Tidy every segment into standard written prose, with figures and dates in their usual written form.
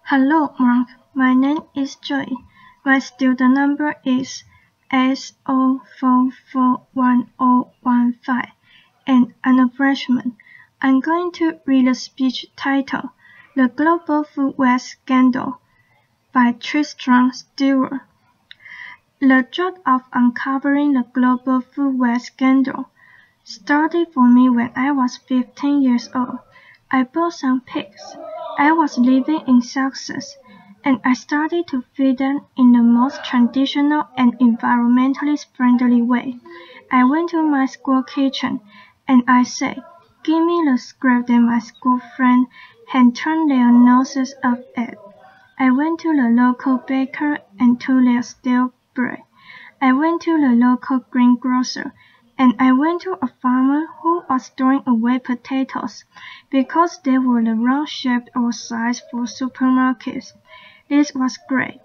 Hello, Mark. My name is Joy. My student number is S04411015, and I'm a freshman. I'm going to read a speech titled The Global Food Waste Scandal by Tristram, Stuart. The job of uncovering the global food waste scandal started for me when I was 15 years old. I bought some pigs. I was living in Sussex, and I started to feed them in the most traditional and environmentally friendly way. I went to my school kitchen, and I said, "Give me the scrap that my school friends had turned their noses up at." I went to the local baker and took their stale bread. I went to the local greengrocer, and I went to a farmer who was throwing away potatoes because they were the wrong shape or size for supermarkets. This was great.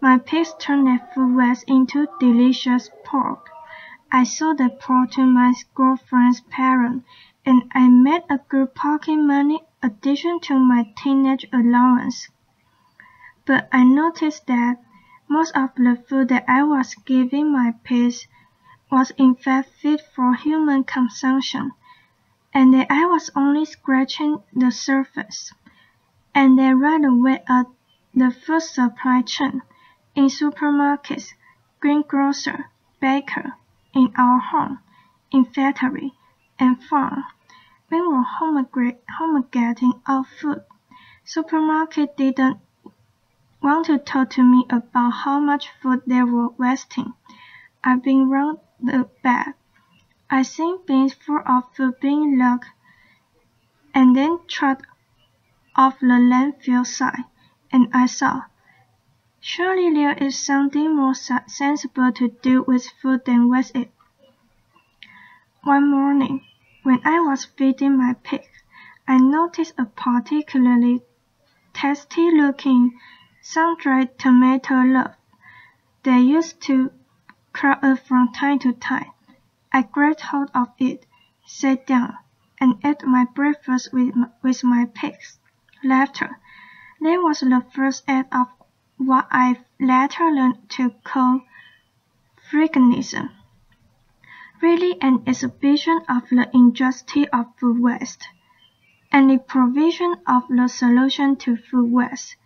My pigs turned their food waste into delicious pork. I sold the pork to my girlfriend's parents, and I made a good pocket money addition to my teenage allowance. But I noticed that most of the food that I was giving my pigs was in fact fit for human consumption, and that I was only scratching the surface. And then right away at the food supply chain, in supermarkets, greengrocer, baker, in our home, in factory, and farm, we were homogeneizing our food. Supermarket didn't want to talk to me about how much food they were wasting. I've been round the back. I've seen bins full of food being lugged and then trucked off the landfill side, and I thought, surely there is something more sensible to do with food than waste it. One morning, when I was feeding my pig, I noticed a particularly tasty-looking sun-dried tomato loaf that used to crop up from time to time. I grabbed hold of it, sat down, and ate my breakfast with my pigs. Laughter. That was the first act of what I later learned to call freakinism. Really an exhibition of the injustice of food waste, and the provision of the solution to food waste,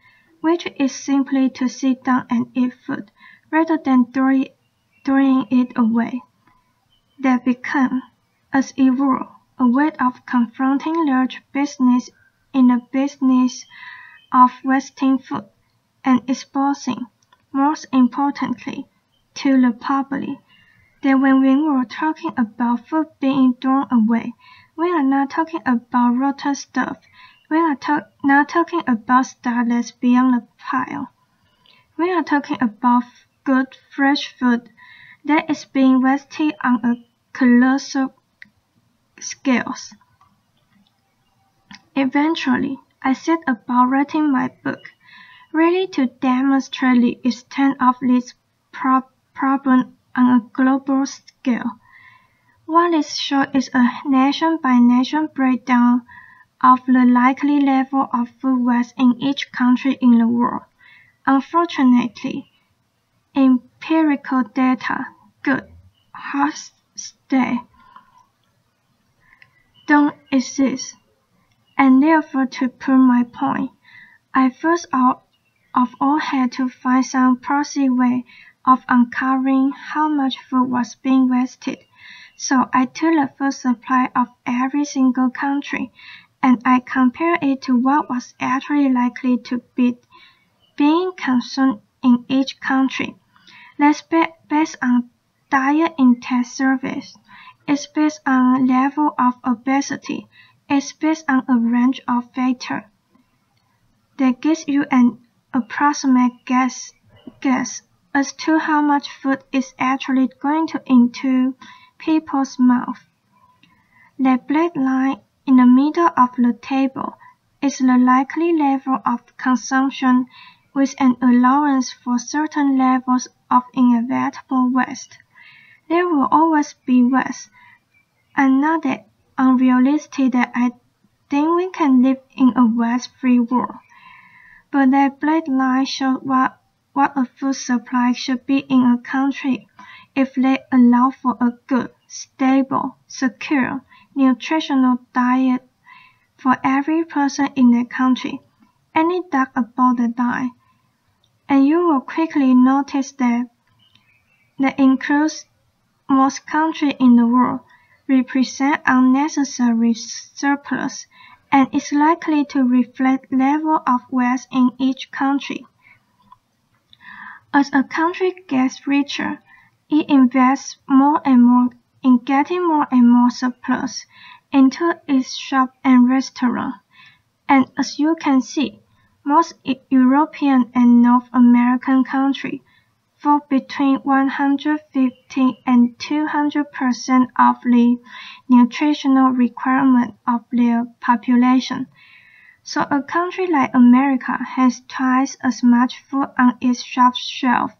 which is simply to sit down and eat food rather than throwing it away. That became, as it were, a way of confronting large business in the business of wasting food, and exposing, most importantly, to the public, that when we were talking about food being thrown away, we are not talking about rotten stuff. We are not talking about stuff that's beyond the pile. We are talking about good, fresh food that is being wasted on a colossal scale. Eventually, I set about writing my book, really to demonstrate the extent of this problem on a global scale. What is shown is a nation-by-nation breakdown of the likely level of food waste in each country in the world. Unfortunately, empirical data, good, hard stay, don't exist. And therefore, to prove my point, I first of all had to find some possible way of uncovering how much food was being wasted. So I took the food supply of every single country, and I compared it to what was actually likely to be being consumed in each country. That's based on diet intake surveys. It's based on level of obesity. It's based on a range of factors that gives you an approximate guess as to how much food is actually going into people's mouths. The black line in the middle of the table is the likely level of consumption with an allowance for certain levels of inevitable waste. There will always be waste, and not that unrealistic that I think we can live in a waste-free world. but their black lines show what a food supply should be in a country if they allow for a good, stable, secure, nutritional diet for every person in the country. Any doubt about the diet, and you will quickly notice that includes most countries in the world represent unnecessary surplus and is likely to reflect level of wealth in each country. As a country gets richer, it invests more and more in getting more and more surplus into its shops and restaurants. And as you can see, most European and North American countries fall between 150 and 200% of the nutritional requirement of their population. So a country like America has twice as much food on its shop shelf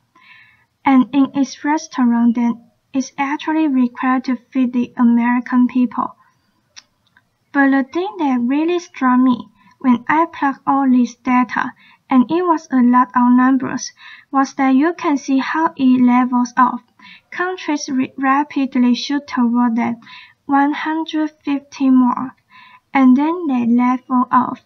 and in its restaurant than is actually required to feed the American people. But the thing that really struck me when I plugged all this data, and it was a lot of numbers, was that you can see how it levels off. Countries rapidly shoot toward that 150 mark, and then they level off.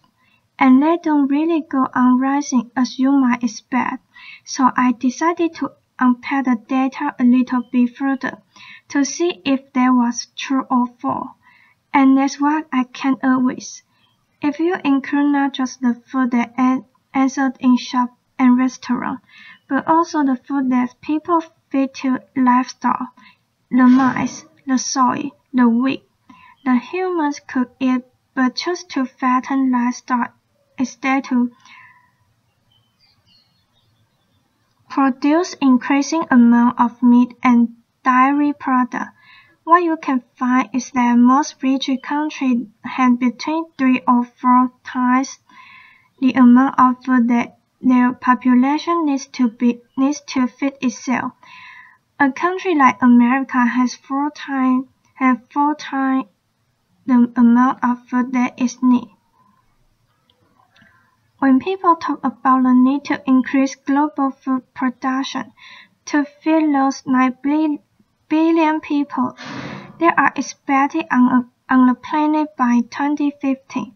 And they don't really go on rising as you might expect. So I decided to unpack the data a little bit further to see if that was true or false. And that's what I came up with. If you include not just the food that answered in shop and restaurant, but also the food that people feed to livestock, the mice, the soy, the wheat, the humans could eat but choose to fatten livestock instead to produce increasing amount of meat and dairy products. What you can find is that most rich countries have between 3 or 4 times the amount of food that their population needs to feed itself. A country like America has 4 times the amount of food that is needed. When people talk about the need to increase global food production to feed those 9 billion people that are expected on the planet by 2050,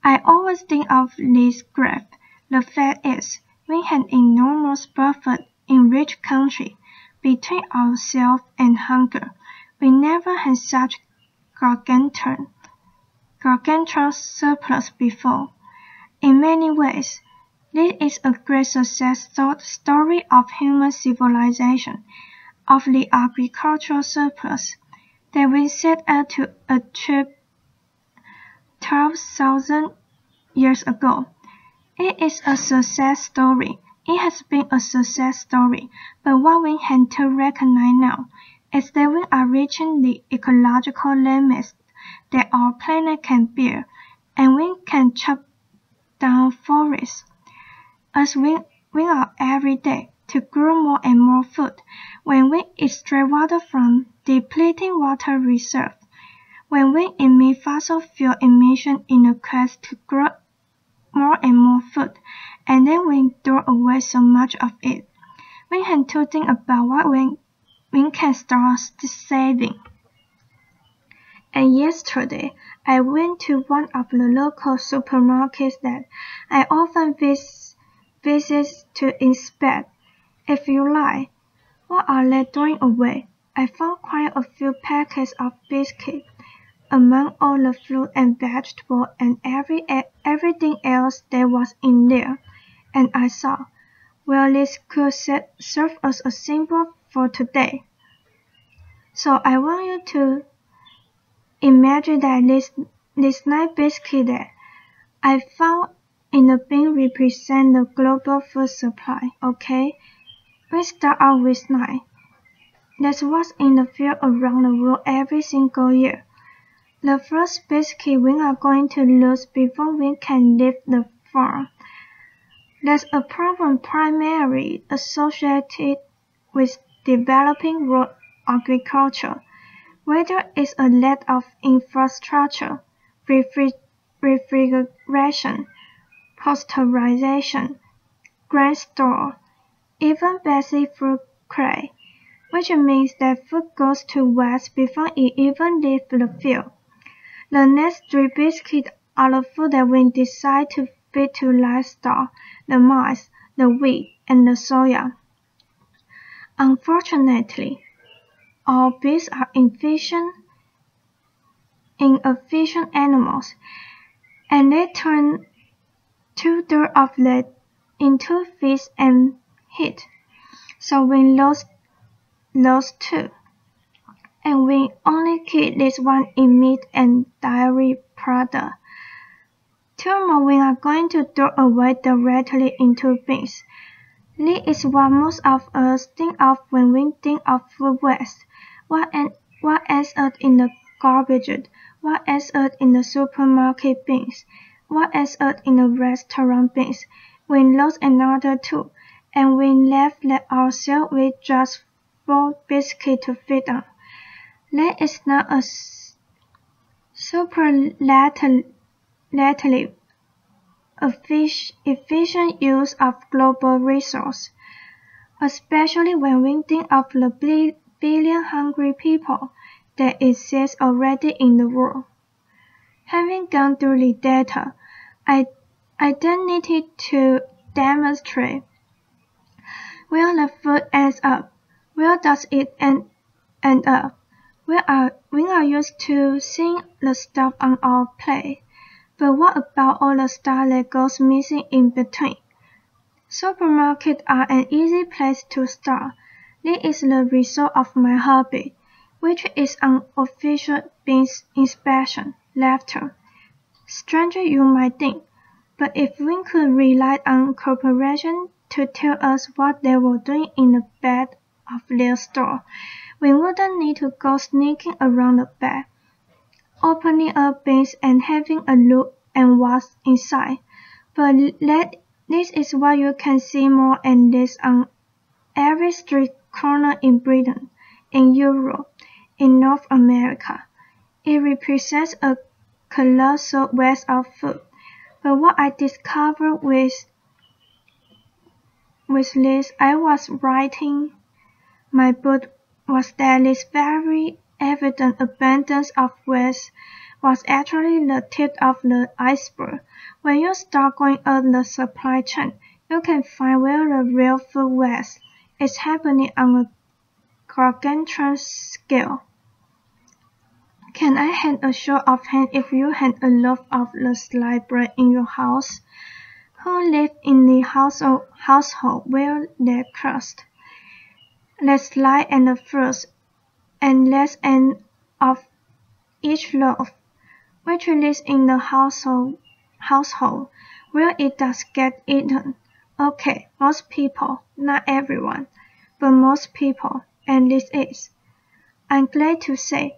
I always think of this graph. The fact is, we have enormous buffer in rich countries between ourselves and hunger. We never had such gargantuan surplus before. In many ways, this is a great success story of human civilization, of the agricultural surplus that we set out to achieve 12,000 years ago. It is a success story. It has been a success story, but what we have to recognize now is that we are reaching the ecological limits that our planet can bear, and we can chop down forests as we are every day to grow more and more food. When we extract water from depleting water reserves, when we emit fossil fuel emission in a quest to grow more and more food, and then we throw away so much of it, we have to think about what we can start saving. And yesterday, I went to one of the local supermarkets that I often visit to inspect. If you like, what are they throwing away? I found quite a few packets of biscuits among all the fruit and vegetables and everything else that was in there. And I thought, well, this could serve as a symbol for today. So I want you to imagine that this 9 biscuits that I found in the bin represent the global food supply, okay? We start out with 9. That's what's in the field around the world every single year. The first biscuit we are going to lose before we can leave the farm. That's a problem primarily associated with developing world agriculture. Whether it's a lack of infrastructure, refrigeration, pasteurization, grain store, even basic food grade, which means that food goes to waste before it even leaves the field. The next three biscuits are the food that we decide to feed to livestock, the mice, the wheat, and the soya. Unfortunately, all bees are inefficient animals, and they turn two-thirds of that into fish and heat. So we lost those two, and we only keep this one in meat and dairy product. Two more we are going to throw away directly into bins. This is what most of us think of when we think of food waste. What ends up in the garbage? What ends up in the supermarket bins? What ends up in the restaurant bins? We lost another two, and we left ourselves with just 4 biscuits to feed on. That is not a superlative efficient use of global resources, especially when we think of the billion hungry people that exist already in the world. Having gone through the data, I then needed to demonstrate where the food ends up. Where does it end up? We are used to seeing the stuff on our plate. But what about all the stuff that goes missing in between? Supermarkets are an easy place to start. This is the result of my hobby, which is unofficial bin inspection. Laughter. Stranger you might think, but if we could rely on corporations to tell us what they were doing in the back of their store, we wouldn't need to go sneaking around the back, opening up bins and having a look at what's inside. But this is what you can see more and less on every street corner in Britain, in Europe, in North America. It represents a colossal waste of food. But what I discovered with this I was writing my book was that this very evident abundance of waste was actually the tip of the iceberg. When you start going up the supply chain, you can find where the real food waste is happening on a gargantuan scale. Can I have a show of hands if you had a loaf of the sliced bread in your house? Who lived in the household where they crust? The slice and the first and last end of each loaf, which lives in the household where it does get eaten. Okay, most people, not everyone, but most people, and this is, I'm glad to say,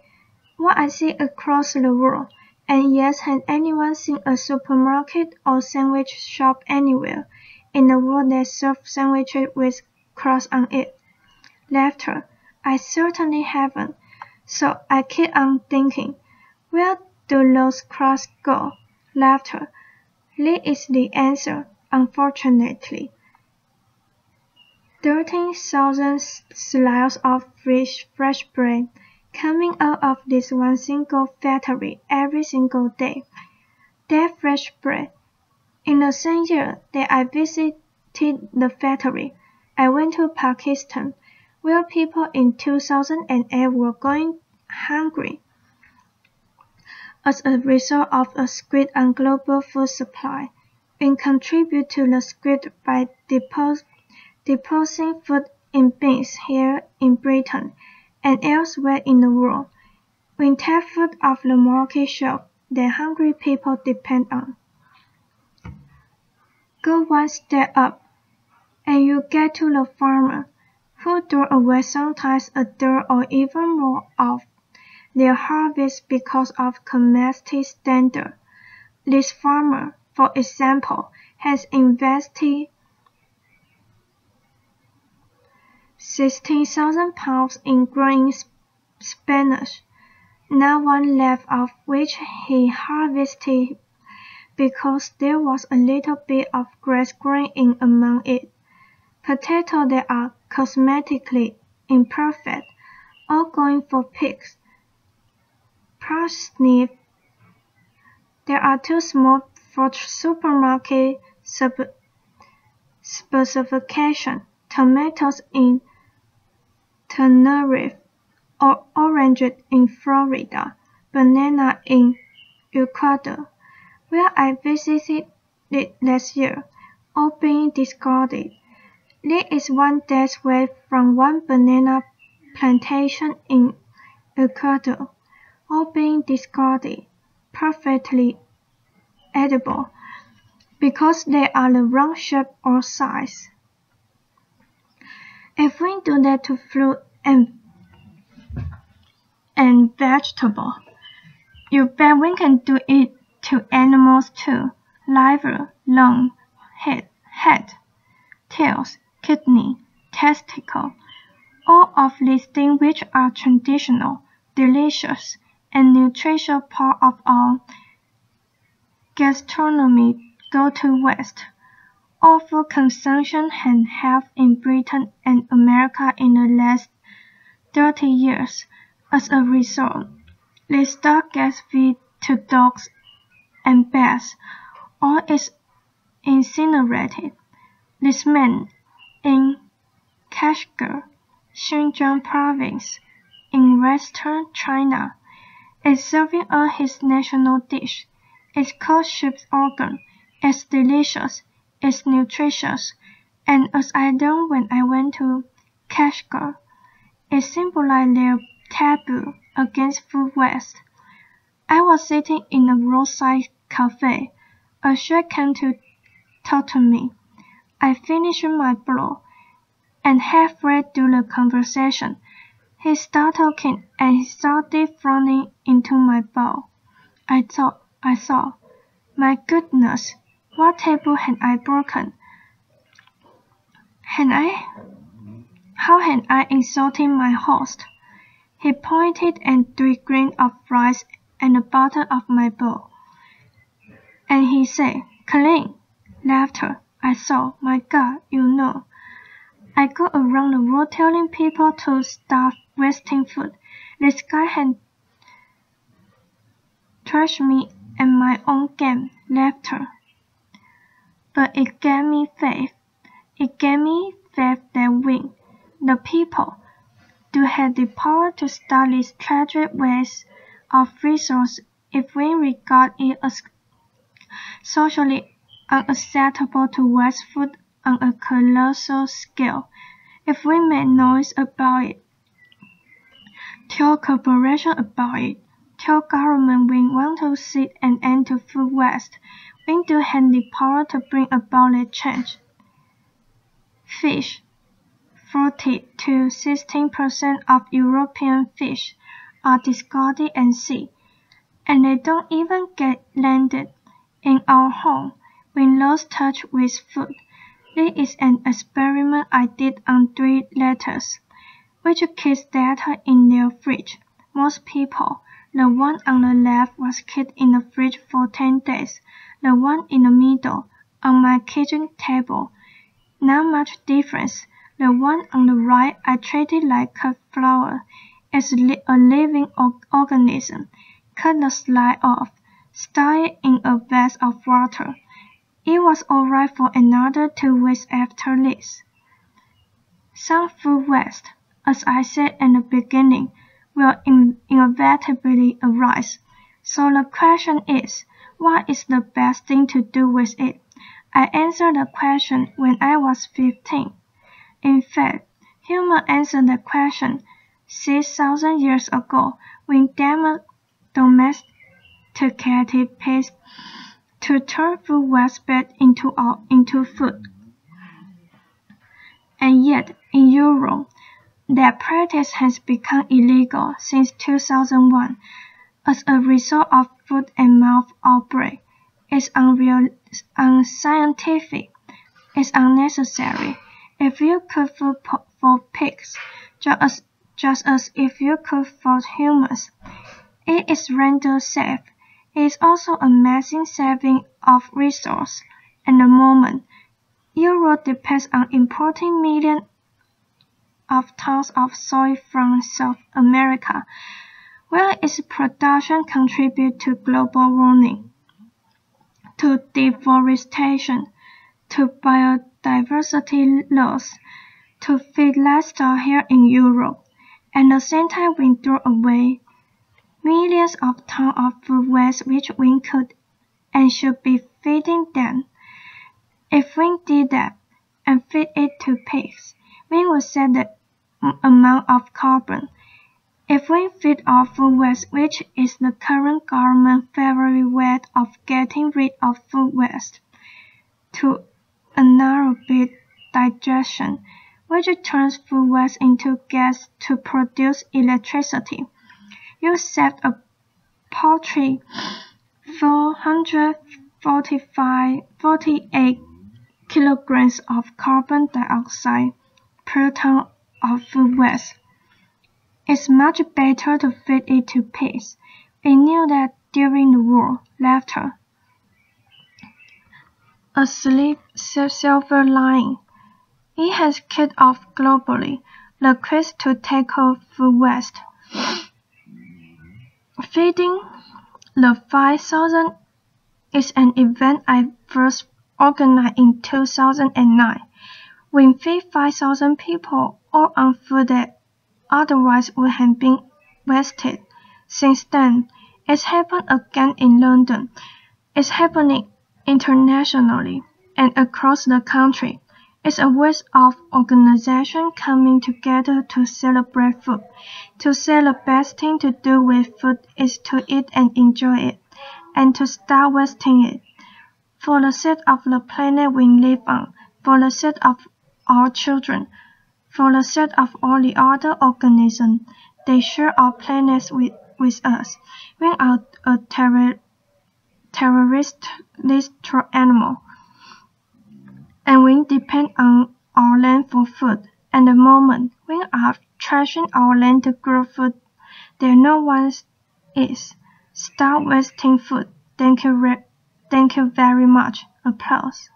what I see across the world. And yes, has anyone seen a supermarket or sandwich shop anywhere in the world that serves sandwiches with crust on it? Laughter. I certainly haven't. So I keep on thinking, where do those crusts go? Laughter. This is the answer, unfortunately. 13,000 slices of fresh bread coming out of this one single factory every single day. That fresh bread. In the same year that I visited the factory, I went to Pakistan, where people in 2008 were going hungry as a result of a squeeze on global food supply. We contribute to the squeeze by depositing food in bins here in Britain and elsewhere in the world. We take food off the market shelf that hungry people depend on. Go one step up, and you get to the farmer, who throw away sometimes a third or even more of their harvest because of commodity standard. This farmer, for example, has invested £16,000 in growing spinach, not one left of which he harvested because there was a little bit of grass growing in among it. Potatoes that are cosmetically imperfect, all going for pigs. Parsnips that are too small for supermarket specification. Tomatoes in Tenerife, or oranges in Florida, banana in Ecuador, where I visited it last year, all being discarded. This is one day's way from one banana plantation in Ecuador, all being discarded, perfectly edible, because they are the wrong shape or size. If we do that to fruit and vegetable, you bet we can do it to animals too. Liver, lung, head, tails, kidney, testicle, all of these things which are traditional, delicious, and nutritious part of our gastronomy go to waste. All food consumption and health in Britain and America in the last 30 years. As a result, the stock gets fed to dogs and bats, or is incinerated. This man in Kashgar, Xinjiang province, in western China, is serving as his national dish. It's called sheep's organ. It's delicious, it's nutritious, and as I learned when I went to Kashgar, it symbolized their taboo against food waste. I was sitting in a roadside cafe. A chef came to talk to me. I finished my blow, and halfway through the conversation, he stopped talking and he started frowning into my bowl. I thought, my goodness, what table had I broken? How had I insulted my host? He pointed at 3 grains of rice at the bottom of my bowl, and he said, "Clean." Laughter. I thought, my God, you know. I go around the world telling people to stop wasting food. This guy had trashed me and my own game. Laughter. But it gave me faith. It gave me faith that we, the people, do have the power to stop this tragic waste of resources if we regard it as socially unacceptable to waste food on a colossal scale. If we make noise about it, tell corporations about it, tell government we want to see an end to food waste, we do have the power to bring about a change. Fish. 40 to 16% of European fish are discarded at sea, and they don't even get landed in our home. We lost touch with food. This is an experiment I did on 3 letters, which keeps data in their fridge. Most people, the one on the left was kept in the fridge for 10 days. The one in the middle, on my kitchen table, not much difference. The one on the right I treated like cut flour. It's a living organism. Cut the slide off, stir it in a bath of water. It was alright for another 2 weeks after this. Some food waste, as I said in the beginning, will inevitably arise. So the question is, what is the best thing to do with it? I answered the question when I was 15. In fact, humans answered the question 6,000 years ago when domesticated pigs to turn food waste back into food. And yet, in Europe, that practice has become illegal since 2001 as a result of foot-and-mouth outbreak. It's unscientific. It's unnecessary. If you cook food for pigs, just as if you cook for humans, it is rendered safe. It is also a massive saving of resource. At the moment, Europe depends on importing millions of tons of soy from South America, where its production contributes to global warming, to deforestation, to biodiversity loss, to feed livestock here in Europe. At the same time, we throw away millions of tons of food waste which we could and should be feeding them. If we did that and feed it to pigs, we would save the amount of carbon. If we feed our food waste, which is the current government's favorite way of getting rid of food waste, to anaerobic digestion, which turns food waste into gas to produce electricity, you saved a paltry 448 kilograms of carbon dioxide per ton of food waste. It's much better to feed it to pigs. We knew that during the war. Laughter. A silver lining. It has kicked off globally the quest to tackle food waste. Feeding the 5,000 is an event I first organized in 2009. We feed 5,000 people all on food that otherwise would have been wasted. Since then, it's happened again in London. It's happening internationally and across the country. It's a way of organization coming together to celebrate food. To say the best thing to do with food is to eat and enjoy it, and to stop wasting it. For the sake of the planet we live on, for the sake of our children, for the sake of all the other organisms, they share our planet with us. We are a terroristic animal, and we depend on our land for food. At the moment, we are trashing our land to grow food that no one is. Stop wasting food. Thank you very much. Applause.